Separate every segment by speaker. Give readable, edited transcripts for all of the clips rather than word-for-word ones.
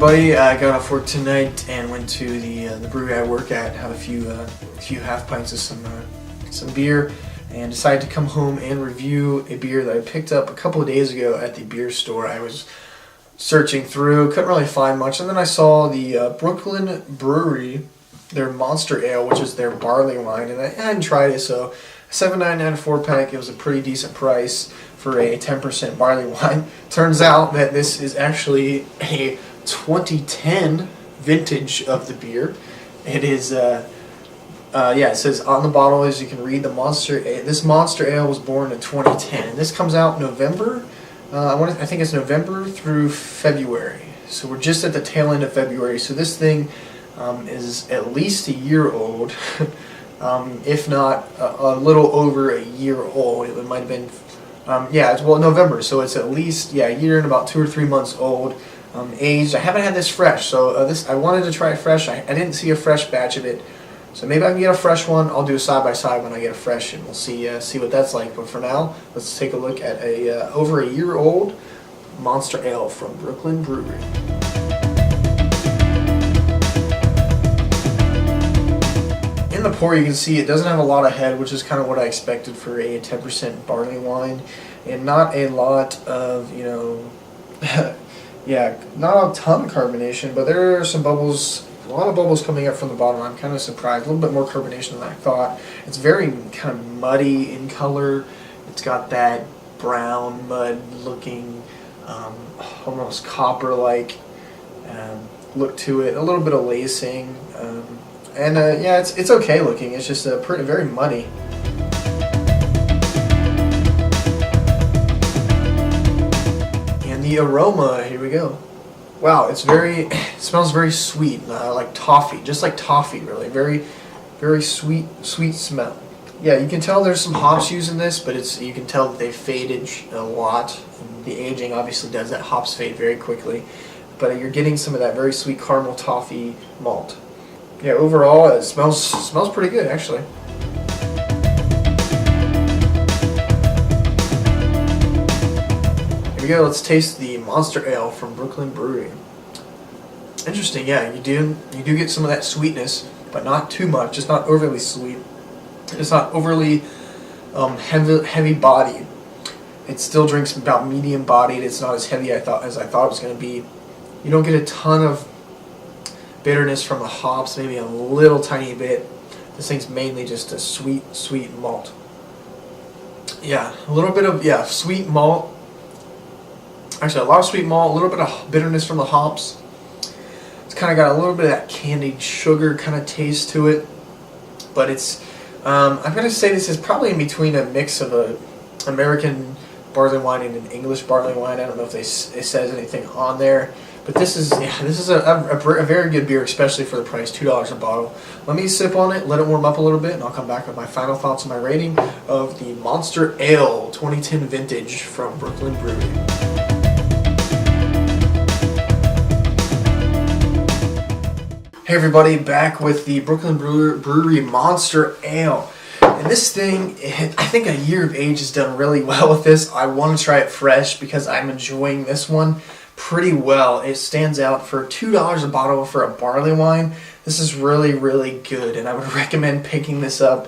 Speaker 1: everybody, I got off work tonight and went to the brewery I work at, had a few half pints of some beer, and decided to come home and review a beer that I picked up a couple of days ago at the beer store. I was searching through, couldn't really find much, and then I saw the Brooklyn Brewery, their Monster Ale, which is their barley wine, and I hadn't tried it, so $7.99 a 4-pack. It was a pretty decent price for a 10% barley wine. Turns out that this is actually a 2010 vintage of the beer. It is, it says on the bottle, as you can read, this Monster Ale was born in 2010. This comes out November. I think it's November through February. So we're just at the tail end of February. So this thing is at least a year old, if not a little over a year old. It might have been, it's November. So it's at least a year and about 2 or 3 months old. Aged. I haven't had this fresh, so I wanted to try it fresh. I didn't see a fresh batch of it, so maybe I can get a fresh one. I'll do a side by side when I get a fresh, and we'll see what that's like. But for now, let's take a look at a over a year old Monster Ale from Brooklyn Brewery. In the pour, you can see it doesn't have a lot of head, which is kind of what I expected for a 10% barley wine, and not a lot of not a ton of carbonation, but there are some bubbles, a lot of bubbles coming up from the bottom. I'm kind of surprised. A little bit more carbonation than I thought. It's very kind of muddy in color. It's got that brown mud looking, almost copper-like look to it. A little bit of lacing, it's okay looking. It's just very muddy. The aroma, here we go. Wow, it smells very sweet, like toffee, just like toffee, really. Very, very sweet smell. Yeah, you can tell there's some hops used in this, but you can tell that they faded a lot. And the aging obviously does that. Hops fade very quickly, but you're getting some of that very sweet caramel toffee malt. Yeah, overall it smells pretty good, actually. Let's taste the Monster Ale from Brooklyn Brewery. Interesting, yeah, you do get some of that sweetness, but not too much. It's not overly sweet. It's not overly heavy bodied. It still drinks about medium bodied. It's not as heavy as I thought it was going to be. You don't get a ton of bitterness from the hops, maybe a little tiny bit. This thing's mainly just a sweet malt. Yeah, a little bit of sweet malt. Actually, a lot of sweet malt, a little bit of bitterness from the hops. It's kind of got a little bit of that candied sugar kind of taste to it. But it's, I'm going to say this is probably in between a mix of a American barley wine and an English barley wine. I don't know if it says anything on there. But this is a very good beer, especially for the price, $2 a bottle. Let me sip on it, let it warm up a little bit, and I'll come back with my final thoughts and my rating of the Monster Ale 2010 vintage from Brooklyn Brewery. Hey everybody, back with the Brooklyn Brewery Monster Ale. And this thing, I think a year of age has done really well with this. I want to try it fresh because I'm enjoying this one pretty well. It stands out for $2 a bottle for a barley wine. This is really, really good, and I would recommend picking this up.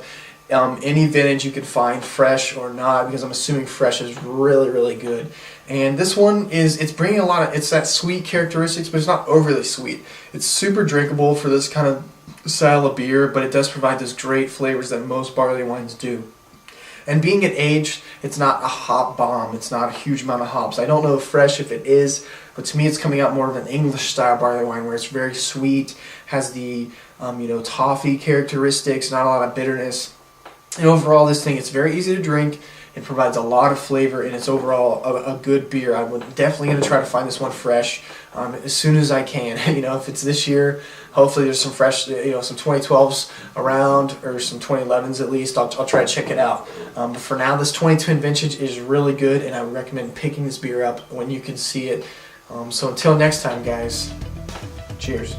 Speaker 1: Any vintage you could find, fresh or not, because I'm assuming fresh is really, really good. And this one it's bringing it's that sweet characteristics, but it's not overly sweet. It's super drinkable for this kind of style of beer, but it does provide those great flavors that most barley wines do. And being at aged, it's not a hop bomb. It's not a huge amount of hops. I don't know fresh if it is, but to me it's coming out more of an English style barley wine where it's very sweet, has the toffee characteristics, not a lot of bitterness. And overall, this thing, it's very easy to drink. It provides a lot of flavor, and it's overall a good beer. I'm definitely going to try to find this one fresh as soon as I can. If it's this year, hopefully there's some fresh, some 2012s around, or some 2011s at least. I'll try to check it out. But for now, this 2010 vintage is really good, and I would recommend picking this beer up when you can see it. So until next time, guys, cheers.